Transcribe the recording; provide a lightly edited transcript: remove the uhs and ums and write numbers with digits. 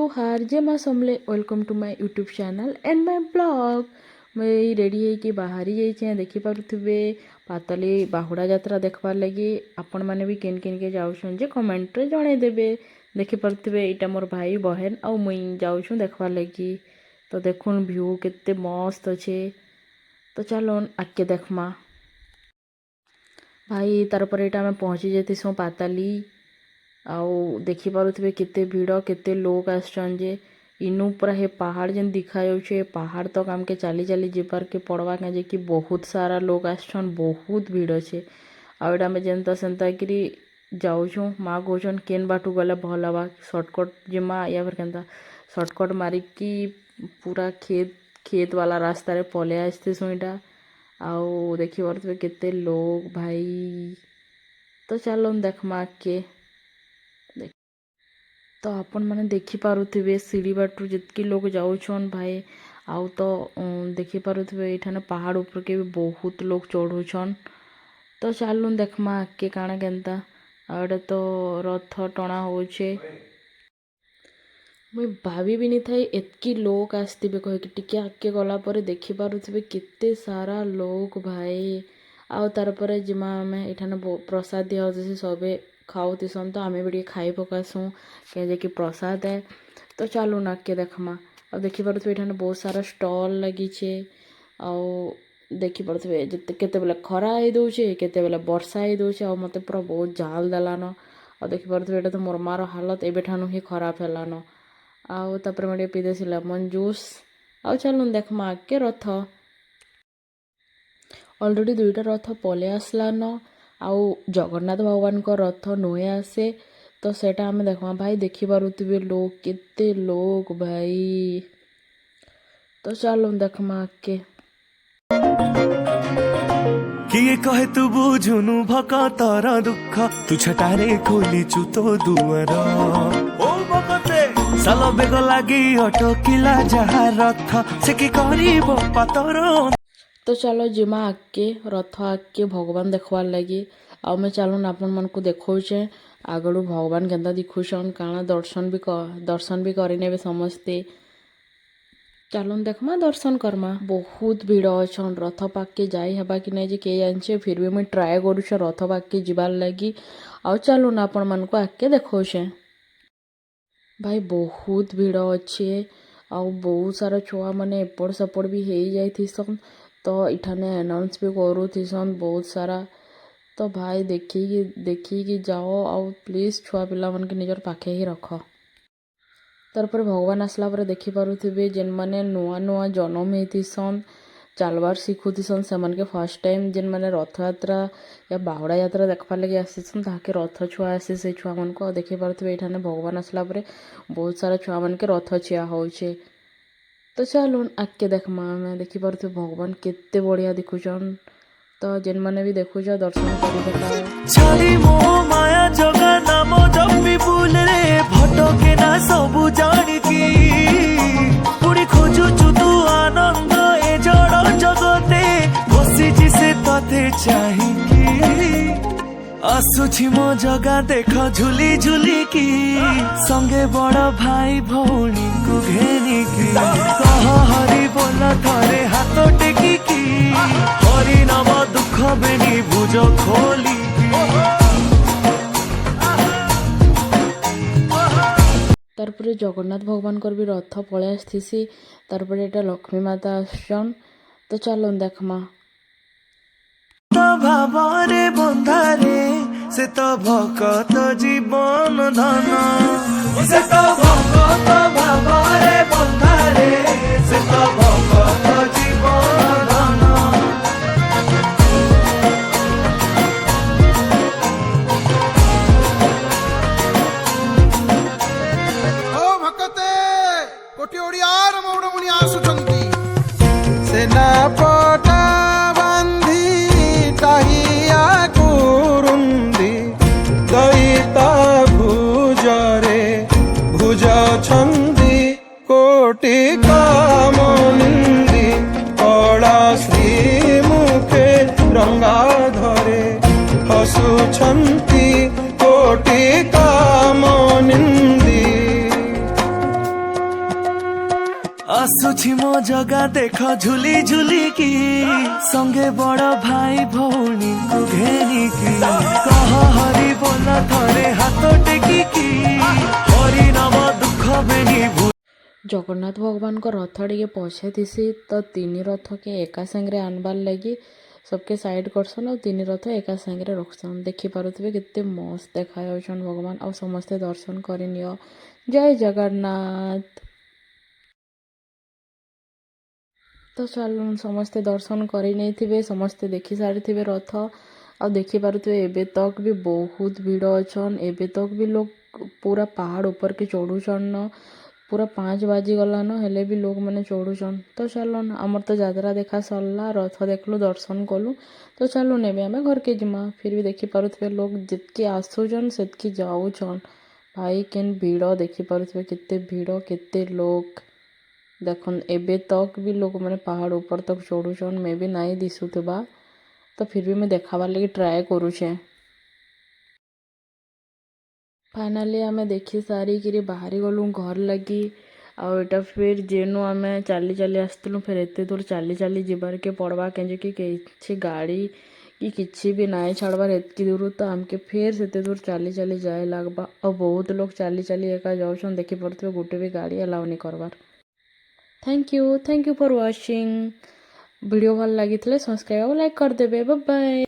जोहार जय माँ Samalei welcome to my YouTube channel and my blog. मुई रेडी होइके बाहरी जाइए देखी पारुथिबे पाताली बाहुड़ा यात्रा देखबार लगी आपण मैंने भी केन केन के जाऊछन जे कमेंट रे जणे देबे। देखी पारुथिबे एटा मोर भाई बहन आ मुई जाऊछु देखबार लगी। तो देखुन व्यू केते मस्त अच्छे। तो चलो आके देखमा भाई तार पर एटा में पहुँची जाइसु पाताली आउ देखी पारुथिबे केते भीड़ केते लोग आछन जे इनु पूरा हे पहाड़ जेन दिखा जाउछे पहाड़ तक आमके चाली चाली जिबार के पड़वा के जे कि बहुत सारा लोग आछन बहुत भीड़ अच्छे। आउ एटा में जेनता सेनता करी जाऊछु माँ कहछन केन बाटू गले भल हवा शॉर्टकट जिमा या फिर केनता शॉर्टकट मारिकी पूरा खेत वाला रास्ता रे पले आसते सुईटा। आउ देखी पारुथिबे केते लोग भाई। तो चलो देखमा के तो आपण मैंने देखी पारुथिबे सीढ़ी बाटू जितकी लोग जाऊछन भाई। आउ तो देखी पारुथिबे एठाने पहाड़ ऊपर के भी बहुत लोग चढ़ुछन। तो चलू देखमा आके काଣା केनता आड़े तो रथ टणा होछे। मुई भाभी भी नहीं थाई एतकी लोग आसतिबे कह कि टिके आके गला पर देखी पारुथिबे केते सारा लोग भाई। आउ तार पर जिमा में एठाने प्रसाद दिया होते सबे खाऊतीसन तो आमे भी खाई पकासू कहे कि प्रसाद है। तो चलू ना के देखमा अब देखी पारुथिबे एठाने बहुत सारा स्टॉल लगी छे। आउ देखी पारुथिबे केते बेले खरा आई दउछे केते बेले वर्षा आई दउछे आ मते पूरा बहुत जाल देलान। आ देखी पारुथिबे एटा तो मोर मार हालत एबे ठानु ही खराब हेलान। आउ तापर मैं पी देसी लेमन जूस। आउ चलू देखमा के रथ ऑलरेडी दुईटा रथ पले आसलान। आउ जगन्नाथ भगवान को रथ नुहे आसे तो सेटा आमे देखमा भाई देखी पारुथिबे लोग केते लोग भाई। तो चलो देखमा के किए कहे तू बुझुनु भकतर दुख तू छटारे खोलिचु तो दुआर ओ भकते साल बेग लागी अटकिला जहा रथ से कि करिबो पातर। तो चलो जिमा आके रथ आके भगवान देखवार लगी आउ मैं चलून आपण मन को देखौचे आगड़ू भगवान केनता दिखुछन काଣା दर्शन भी करी नेबे समस्ते। चलून देखमा दर्शन करमा बहुत भीड़ अच्छन रथ पाके जाई हेबा कि नहीं जे के जानछे फिर भी मुई ट्राए करूछे रथ पाके जिबार लगी। आउ चलून आपण मन को आके देखौचे भाई बहुत भीड़ अच्छे। आउ बहुत सारा छुआ माने एपड़ सेपड़ भी हो जाइथिसन तो इठाने अनाउंस भी करूथिसन बहुत सारा। तो भाई देखिकी जाओ आउ प्लीज छुआ पिला मन के निजर पाखे ही रख। तार पर भगवान आसला पर देखी पारुथिबे जेन माने नुआ नुआ जन्म हेतिसन चालबार शिखुथिसन से मन के फर्स्ट टाइम जेन माने रथ यात्रा या बाहुड़ा यात्रा देखबार लगे आसीसन ताके रथ छुआ आसे से छुआ मन को देखी पारुथिबे एठाने भगवान आसला पर बहुत सारा छुआ मन के रथ छिया होछे। तो चलो आके देखमा मैं देखी पारुथिबे भगवान केते बढ़िया दिखुछन। तो जेन माने भी देखुछ दर्शन करी देता छाड़ी मो माया जगा नाम जपी बुल रे भटके ना सबु जानिकी पुरी खोजुछु तू आनंद ए जड़ जगते बसिछि से तते चाहिकी आसुछि मो जगा देख झुली झुली की संगे बड़ भाई भौणी को घेनिकी कह हरि बोल थरे हाथ टेकिकी हरि नाम दुख बेनी भुज खोली। तारपरे जगन्नाथ भगवान कर भी रथ पळे आस्थिसी तारपरे एटा लक्ष्मी माता आछन। तो चलो देखमा भावरे बंधारे से तो भकत जीवन धन से तो भकत भावरे बंधारे से तो भकत जीवन धन। ओ भकते कोटी ओडियार मौडमुनि आसुचंती सेना पटा छंदी कोटि कामनिंदी कला श्री मुखे रंगा धरे हसु छंती कोटि कामनिंदी ଆସୁଛି ମୋ ଜଗା ଦେଖ ଝୁଲି ଝୁଲିକି ସଙ୍ଗେ ବଡ ଭାଇ ଭଉଣୀଙ୍କୁ ଘେନିକି କହ ହରି ବୋଲ ଥରେ ହାତ ଟେକିକି ହରି ନାମ ଦୁଃଖ ବେଣି ଜଗନ୍ନାଥ ଭଗବାନଙ୍କ ରଥ ଟିକେ ପଛେ ଥିସି ତ ତିନି ରଥକେ ଏକା ସାଙ୍ଗରେ ଆନବାର୍ ଲାଗି सबके साइड करसन और तीन रथ एका साଙ୍ଗरे रखसन देखिपारुथिबे केते मस्त देखायाउछन भगवान और समस्ते दर्शन करि नियो। जय जगन्नाथ। तो चलून समस्ते दर्शन करि नैथिबे समस्ते देखि सारिथिबे रथ और देखि पारुथिबे एबे तक भी बहुत भीड़ अछन एबे तक भी लोग पूरा पहाड़ ऊपर के चढ़ुछन न पूरा 5 बाजी गलान हेले भी लोग मैंने चढ़ुछन। तो चलन आमर तो यात्रा देखा सरला रथ देखलु दर्शन कलु तो चलु नेबे आमे घर के जिमा फिर भी देखि पारुथिबे लोग जितके आसुछन सेतकी जाउछन भाई केन भीड़ देखि पारुथिबे केते भीड़ केते लोग देखन एबे तक भी लोग मैंने पहाड़ ऊपर तक चढ़ुछन मे भी नाई दिसुथिबा तो फिर भी मैं देखाबार लगी ट्राए करूछे। फाइनाली आमे देखि सारिकिरी बाहरी गलु घर लगी आउ एटा फिर जेनु आमे चाली चाली आसतलु फिर एते दूर चाली चाली जिबार के पड़वा केंजे कि किछि गाड़ी कि किछि भी नाई छाड़बार एतकी दूर तो आमके फिर सेते दूर चाली चाली जाए लागबा और बहुत लोग चाली चाली एका जाउछन देखि पड़थबे गोटे भी गाड़ी अलाउ नहीं करबार। Thank you for watching video भल लागिथिले सब्सक्राइब और लाइक कर देबे। Bye bye.